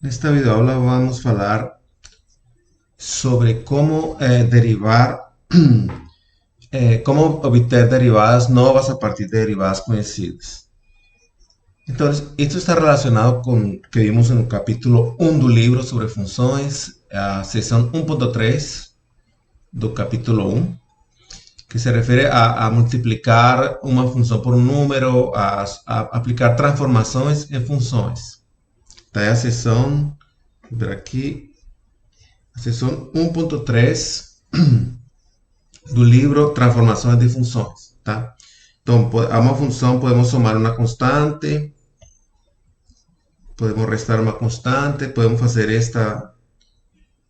Nesta videoaula vamos falar sobre como derivar, como obter derivadas novas a partir de derivadas conhecidas. Entonces, esto está relacionado con que vimos en el capítulo 1 do livro sobre funções, a seção 1.3 do capítulo 1, que se refere a multiplicar uma função por um número, a aplicar transformações em funções. Tá aí a seção, vou ver aqui, a seção 1.3 do livro Transformações de Funções, tá? Então, a uma função podemos somar uma constante, podemos restar uma constante, podemos fazer esta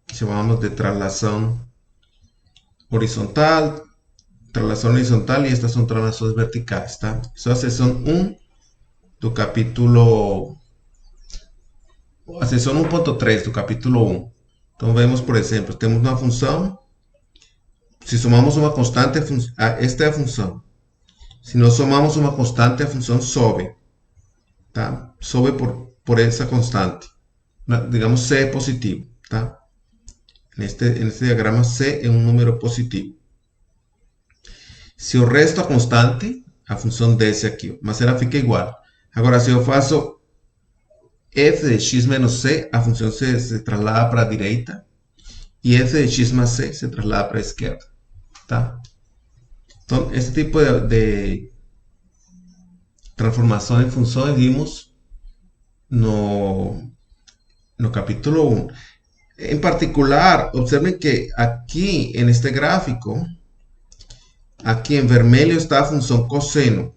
que chamamos de traslação horizontal e estas são translações verticais, tá? Isso é a seção 1 do capítulo, a seção 1.3 do capítulo 1. Então, vemos, por exemplo, temos uma função. Se somamos uma constante, esta é a função. Se nós somamos uma constante, a função sobe. Tá? Sobe por essa constante. Digamos, C é positivo. Tá? Neste diagrama, C é um número positivo. Se eu resto a constante, a função desce aqui. Mas ela fica igual. Agora, se eu faço f de x menos c, a função se traslada para a direita. E f de x mais c se traslada para a esquerda. Tá? Então, este tipo de transformação em funções vimos no capítulo 1. Em particular, observen que aqui, neste gráfico, aqui em vermelho está a função cosseno.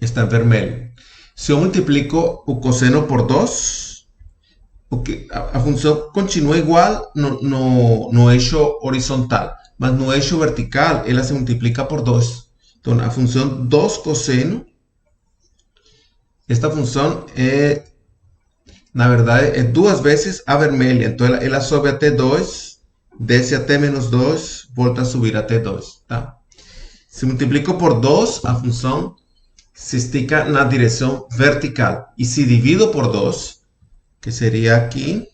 Está em vermelho. Se eu multiplico o cosseno por 2, a função continua igual no eixo horizontal, mas no eixo vertical ela se multiplica por 2. Então, a função 2 cosseno, esta função na verdade, é duas vezes a vermelha. Então, ela sobe até 2, desce até menos 2, volta a subir até 2. Tá? Se multiplico por 2, a função se estica na direção vertical. E se divido por 2, que seria aqui,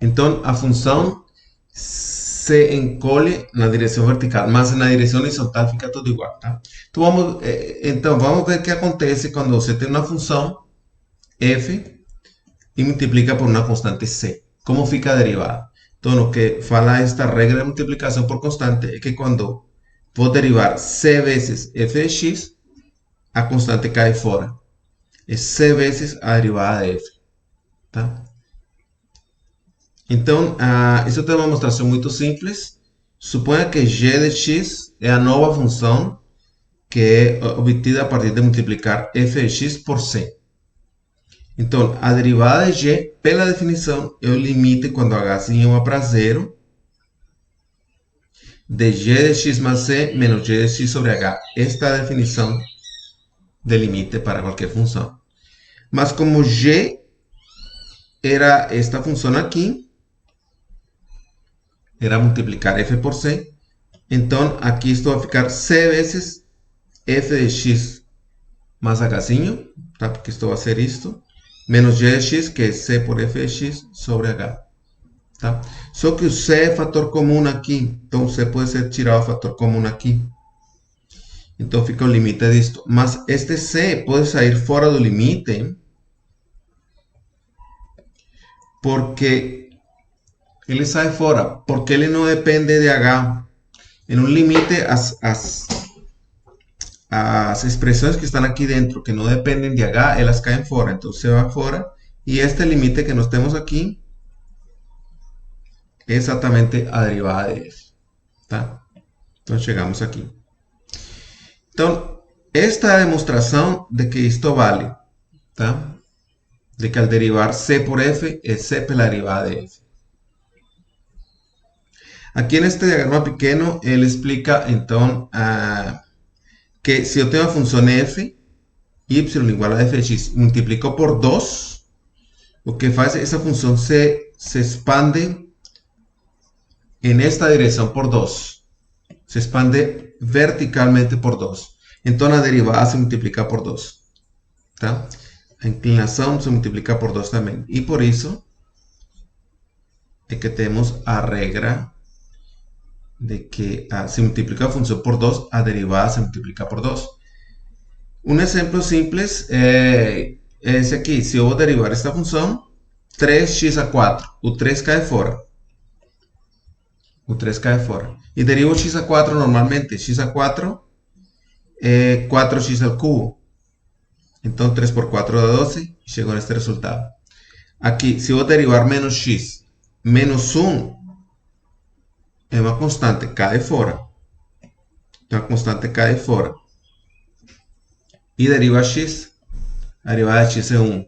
então a função se encolhe na direção vertical, mas na direção horizontal fica tudo igual, tá? Então vamos ver o que acontece quando você tem uma função f e multiplica por uma constante c. Como fica a derivada? Então, o que fala esta regra de multiplicação por constante é que quando vou derivar c vezes f de x, a constante cai fora. É c vezes a derivada de f. Tá? Então, isso tem uma demonstração muito simples. Suponha que g de x é a nova função que é obtida a partir de multiplicar f de x por c. Então, a derivada de g, pela definição, é o limite quando h' vai para 0 de g de x mais c menos g de x sobre h. Esta é a definição de limite para qualquer função. Mas como g era esta função aqui, era multiplicar f por c, então aqui isto vai ficar c vezes f de x mais h', tá? Porque isto vai ser isto, menos g de x, que é c por f de x sobre h. Tá? Só que o c é fator comum aqui, então c pode ser tirado o fator comum aqui. Então fica o limite disto. Mas este c pode sair fora do limite porque ele sai fora, porque ele não depende de h. Em um limite, as expressões que estão aqui dentro, que não dependem de h, elas caem fora. Então c vai fora. E este limite que nós temos aqui é exatamente a derivada de f. Tá? Então chegamos aqui. Então, esta é a demonstração de que isto vale. Tá? De que al derivar c por f é c pela derivada de f. Aqui neste diagrama pequeno, ele explica, então, que se eu tenho a função f, y igual a f de x, multiplicou por 2, o que faz é essa função se expande em esta direção por 2. Se expande verticalmente por 2. Então, a derivada se multiplica por 2. tá? A inclinação se multiplica por 2 também. E por isso é que temos a regra de que se multiplica a função por 2, a derivada se multiplica por 2. Um exemplo simples é esse aqui. Se eu vou derivar esta função, 3x a 4, o 3 cai fora. O 3 cai fora. E derivo x a 4 normalmente. X a 4 é 4x ao cubo. Então 3 por 4 dá 12 e chegou neste resultado. Aqui, se eu vou derivar menos x, menos 1 é uma constante, cai fora. Então a constante cai fora. E deriva x, a derivada de x é 1.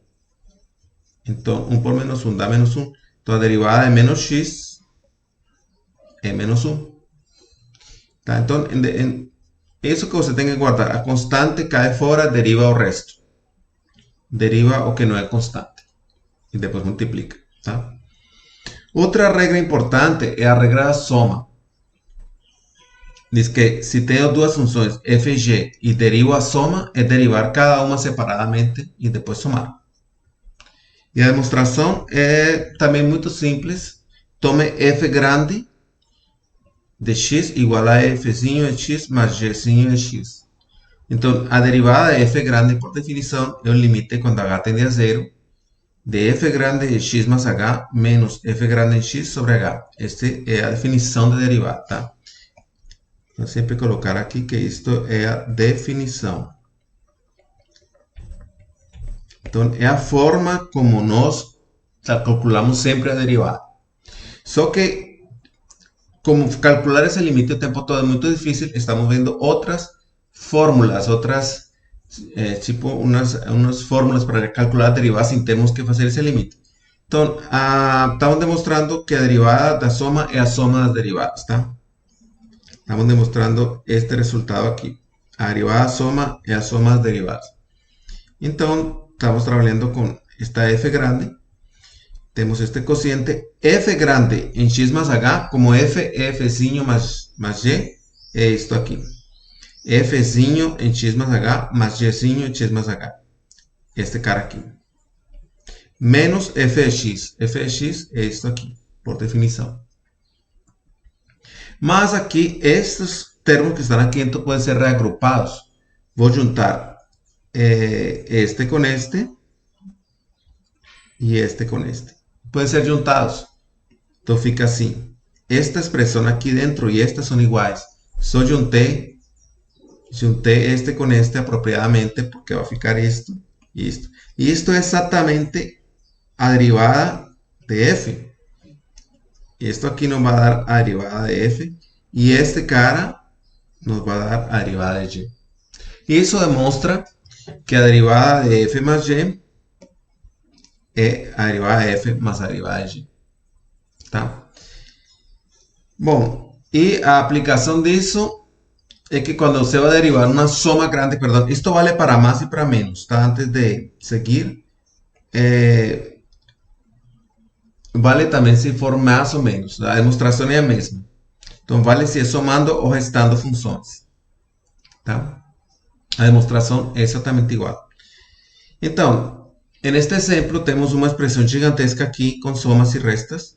Então 1 por menos 1 dá menos 1. Então a derivada de menos x é menos 1. Tá? Então, isso que você tem que guardar. A constante cai fora, deriva o resto. Deriva o que não é constante. E depois multiplica. Tá? Outra regra importante é a regra da soma. Diz que se tenho duas funções f e g e derivo a soma, é derivar cada uma separadamente e depois somar. E a demonstração é também muito simples. Tome f grande de x igual a fzinho de x mais gzinho de x. Então, a derivada de f grande, por definição, é o limite quando h tende a zero de f grande de x mais h menos f grande de x sobre h. Esta é a definição de derivada, tá? Vou sempre colocar aqui que isto é a definição. Então, é a forma como nós calculamos sempre a derivada. Só que, como calcular esse limite o tempo todo é muito difícil, estamos vendo outras fórmulas, tipo umas fórmulas para calcular a derivada sem termos que fazer esse limite. Então, estamos demonstrando que a derivada da soma é a soma das derivadas, tá? Estamos demonstrando este resultado aqui. A derivada da soma é a soma das derivadas. Então, estamos trabalhando com esta f grande. Temos este cociente f grande em x mais h, como fzinho mais g, é isto aqui. Fzinho em x mais h, mais gzinho em x mais h. Este cara aqui. Menos f de x. F de x é isto aqui, por definição. Mas aqui, estes termos que estão aqui, então, podem ser reagrupados. Vou juntar este com este e este com este. Podem ser juntados. Então fica assim. Esta expressão aqui dentro e esta são iguais. Só juntei este com este apropriadamente porque vai ficar isto e isto. E isto é exatamente a derivada de f. Isto aqui nos vai dar a derivada de f. E este cara nos vai dar a derivada de g. E isso demonstra que a derivada de f mais g é a derivada de f mais a derivada de g. Tá? Bom, e a aplicação disso é que quando você vai derivar uma soma grande, perdão, isto vale para mais e para menos, tá? Antes de seguir, vale também se for mais ou menos. A demonstração é a mesma. Então, vale se é somando ou restando funções. Tá? A demonstração é exatamente igual. Então, neste exemplo, temos uma expressão gigantesca aqui com somas e restas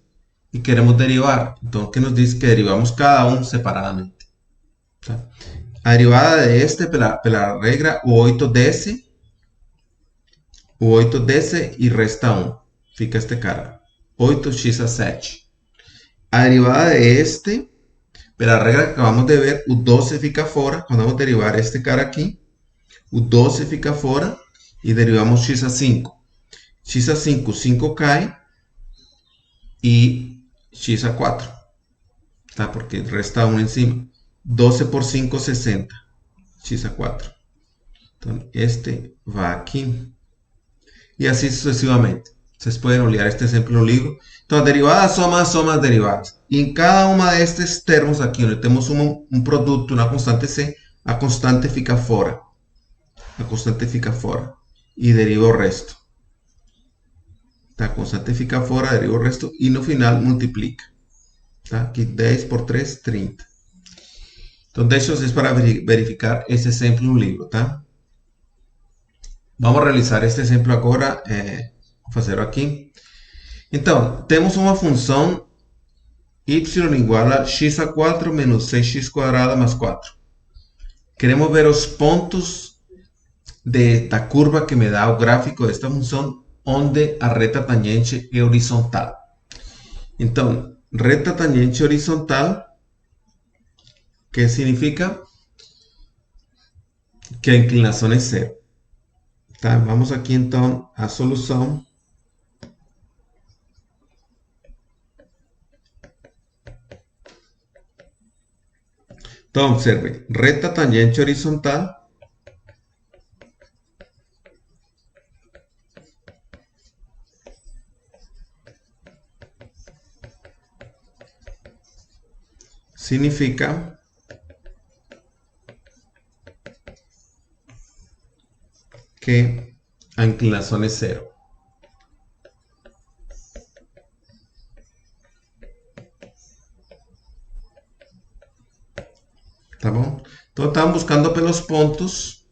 e queremos derivar. Então, o que nos diz que derivamos cada um separadamente. Tá? A derivada de este, pela regra, o 8 desce e resta 1. Fica este cara. 8x a 7. A derivada de este, pela regra que acabamos de ver, o 12 fica fora. Quando vamos derivar este cara aqui, o 12 fica fora e derivamos x a 5. X a 5, 5 cai e x a 4. Tá? Porque resta 1 encima. 12 por 5, 60. X a 4. Então, este vai aqui. E assim sucessivamente. Vocês podem olhar este exemplo no livro. Então, a derivada soma as derivadas. E em cada uma destes termos aqui, onde temos um produto, uma constante c, a constante fica fora. A constante fica fora. E deriva o resto. Tá? A constante fica fora, deriva o resto. E no final multiplica. Tá? Aqui 10 por 3, 30. Então, deixo vocês para verificar esse exemplo no livro, tá? Vamos a realizar este exemplo agora. Vou fazer aqui. Então, temos uma função y igual a x a 4 menos 6x quadrado mais 4. Queremos ver os pontos da curva que me dá o gráfico desta função, onde a reta tangente é horizontal. Então, reta tangente horizontal, que significa que a inclinação é zero. Tá? Vamos aqui então à solução. Então, observe, reta tangente horizontal significa que a inclinação é zero. Tá bom? Então, estamos buscando pelos pontos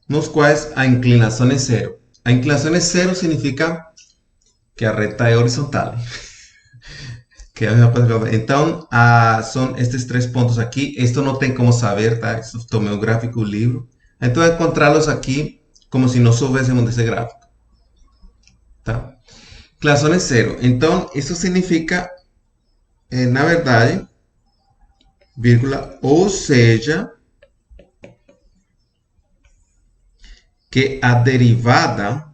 nos quais a inclinação é zero. A inclinação é zero significa que a reta é horizontal. Então, são estes três pontos aqui. Isto não tem como saber, tá? Isso tomei o gráfico do livro. Então, encontrá-los aqui como se nós soubéssemos desse gráfico. Tá? Inclinação é zero. Então, isso significa, na verdade, vírgula, ou seja, que a derivada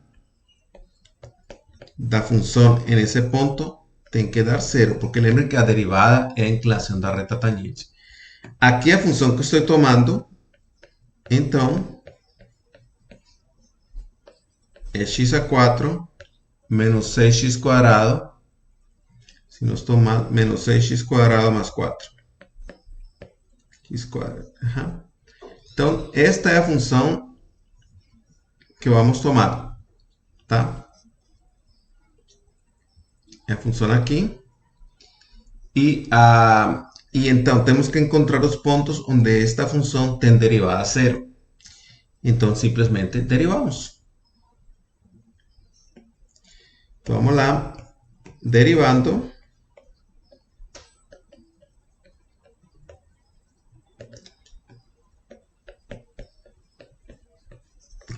da função nesse ponto tem que dar zero, porque lembrem que a derivada é a inclinação da reta tangente. Aqui a função que estou tomando, então, é x a 4 menos 6x quadrado, se nós tomar menos 6x quadrado mais 4. X quadrado. Então, esta é a função que vamos tomar, tá? É a função aqui. E então, temos que encontrar os pontos onde esta função tem derivada zero. Então, simplesmente derivamos. Então, vamos lá. Derivando.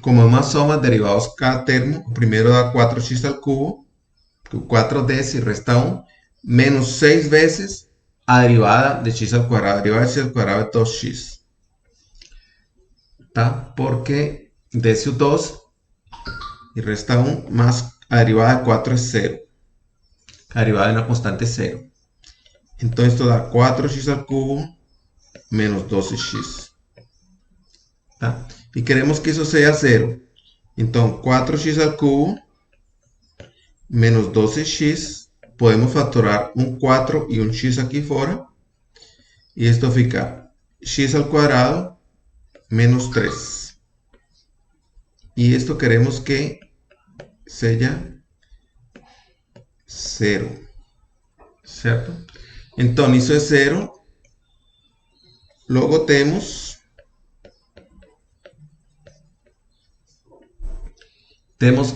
Como é uma soma, derivados cada termo. O primeiro dá 4x ao cubo. 4d e resta 1. Menos 6 vezes a derivada de x ao quadrado. A derivada de x ao quadrado é 2x. Tá? Porque desce o 2 e resta 1, mais a derivada de 4 é 0. A derivada é uma constante 0. Então, isto dá 4x ao cubo menos 12x. Tá? E queremos que isso seja 0. Então, 4x ao cubo menos 12x. Podemos factorar um 4 e um x aqui fora. E isto fica x ao quadrado menos 3. E isto queremos que seja 0. Certo? Então, isso é 0. Logo temos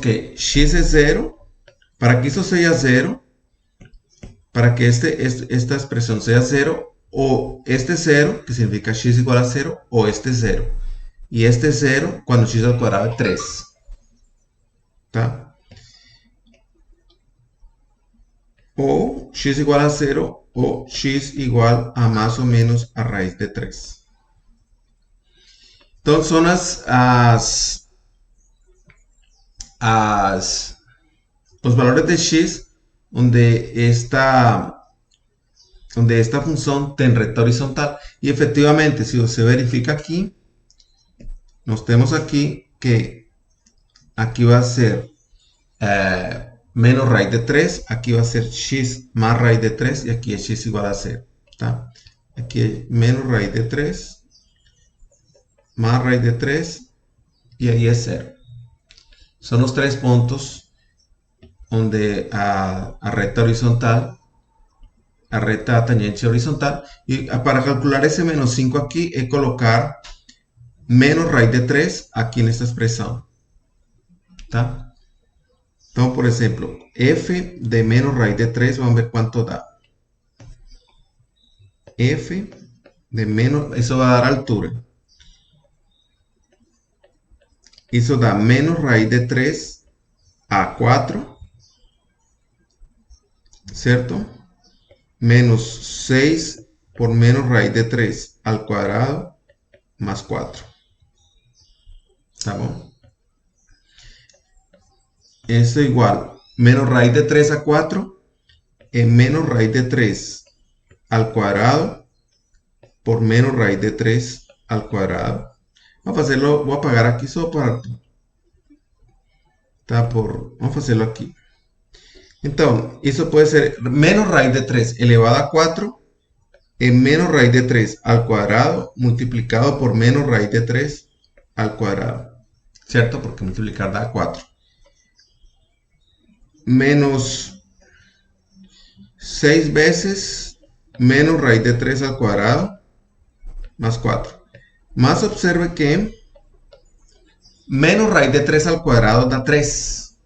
que x é 0. Para que isso seja 0, para que esta expressão seja 0, ou este 0, que significa x igual a 0, ou este 0. E este 0, quando x ao quadrado é 3. Tá? Ou x igual a 0, ou x igual a mais ou menos a raiz de 3. Então, são os valores de x onde esta função tem reta horizontal. E efetivamente, se você verifica aqui, nós temos aqui que aqui vai ser menos raiz de 3, aqui vai ser x mais raiz de 3 e aqui é x igual a 0. Tá? Aqui é menos raiz de 3, mais raiz de 3 e aí é 0. São os três pontos onde a reta horizontal, a reta tangente horizontal, e para calcular esse menos 5 aqui é colocar menos raiz de 3 aqui nesta expressão. tá? Então, por exemplo, f de menos raíz de 3, vamos ver cuánto da. F de menos, eso va a dar altura. Eso da menos raíz de 3 a 4, ¿cierto? Menos 6 por menos raíz de 3 al cuadrado más 4. ¿Está bien? Eso igual, menos raíz de 3 a 4 es menos raíz de 3 al cuadrado por menos raíz de 3 al cuadrado. Vamos a hacerlo, voy a apagar aquí solo para... vamos a hacerlo aquí. Entonces, eso puede ser menos raíz de 3 elevado a 4 es menos raíz de 3 al cuadrado multiplicado por menos raíz de 3 al cuadrado. ¿Cierto? Porque multiplicar da 4. Menos 6 veces menos raíz de 3 al cuadrado más 4. Más observe que menos raíz de 3 al cuadrado da 3.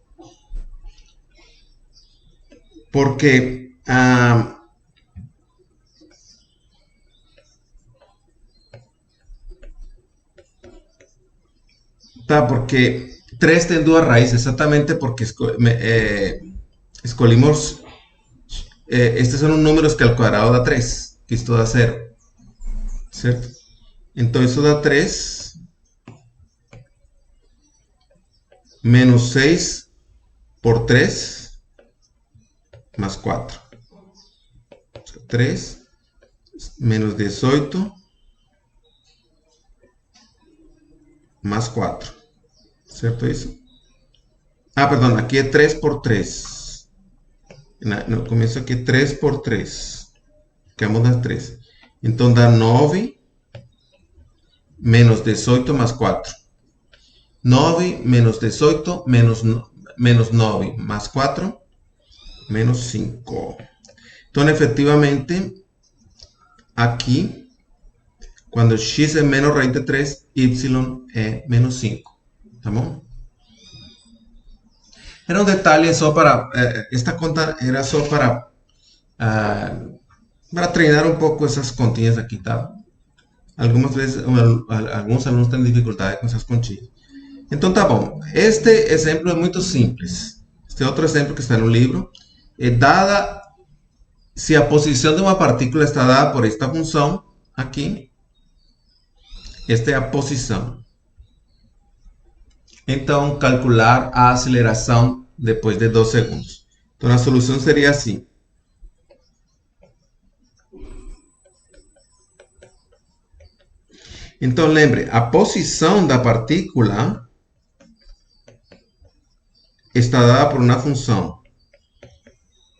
Porque porque 3 tiene duas raíces, exactamente porque escolhimos, estos son los números que al cuadrado da 3, que esto da 0, ¿cierto? Entonces eso da 3 menos 6 por 3 más 4. O sea, 3 menos 18 más 4. ¿Cierto eso? Perdón, aquí es 3 por 3. No, comienzo aquí 3 por 3. Quedamos das 3. Entonces da 9 menos 18 más 4. 9 menos 18 menos 9 más 4 menos 5. Entonces efectivamente aquí cuando x es menos raíz de 3, y es menos 5. ¿Estamos? Era un detalle solo para, esta conta era solo para treinar un poco esas continhas aquí, ¿tá? Algunas veces, algunos alumnos tienen dificultades con esas continhas. Entonces, tá bom. Este ejemplo es muy simple. Este otro ejemplo que está en un libro, dada, si la posición de una partícula está dada por esta función, aquí, esta es a posição. Então, calcular a aceleração depois de 2 segundos. Então, a solução seria assim. Então, lembre, a posição da partícula está dada por uma função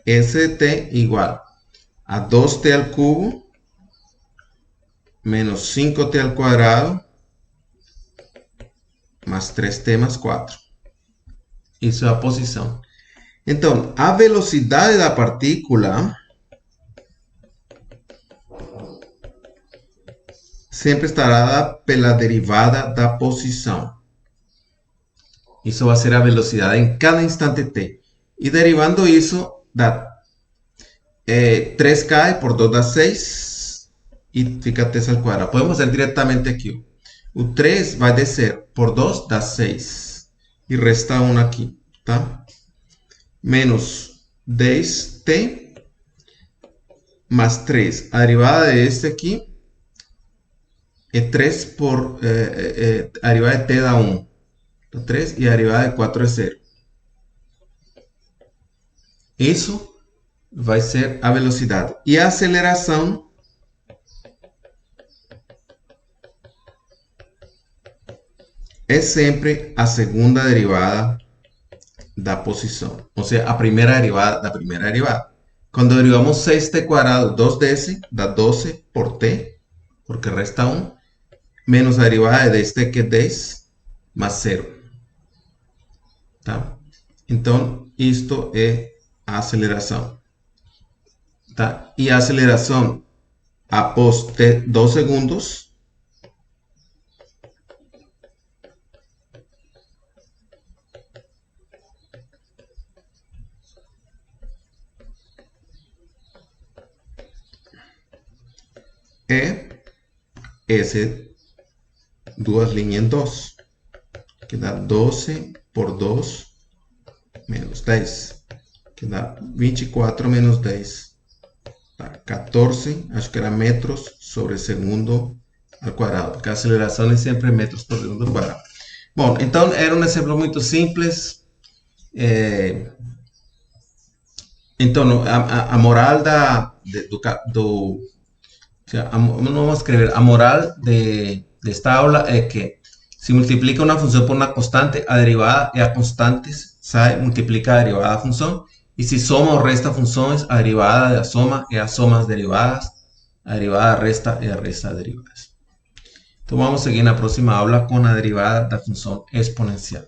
st igual a 2t al cubo menos 5t al cuadrado más 3t más 4. Isso é a posição. Então, a velocidade da partícula sempre estará dada pela derivada da posição. Isso vai ser a velocidade em cada instante t. E derivando isso, dá 3k por 2 dá 6 e fica t al cuadrado. Podemos fazer diretamente aqui. O 3 vai descer por 2 dá 6 e resta 1 aqui, tá? Menos 10t más 3. A derivada de este aqui é 3 por... a derivada de t dá 1. Dá 3 e a derivada de 4 é 0. Isso vai ser a velocidade. E a aceleração é sempre a segunda derivada da posição. Ou seja, a primeira derivada da primeira derivada. Quando derivamos 6t cuadrado 2ds, dá 12 por t, porque resta 1, menos a derivada de este que é 10, mais 0. Tá? Então, isto é a aceleração. Tá? E a aceleração após 2 segundos e S duas linhas em 2, que dá 12 por 2 menos 10, que dá 24 menos 10, dá 14, acho que era metros sobre segundo ao quadrado, porque a aceleração é sempre metros por segundo ao quadrado. Bom, então era um exemplo muito simples. Então, a moral não vamos a escrever, a moral de esta aula é que se multiplica uma função por uma constante, a derivada é a constante, sai, multiplica a derivada da função, e se soma ou resta funções, a derivada da soma é a soma das derivadas, a derivada da resta é a resta das derivadas. Então vamos a seguir na próxima aula com a derivada da função exponencial.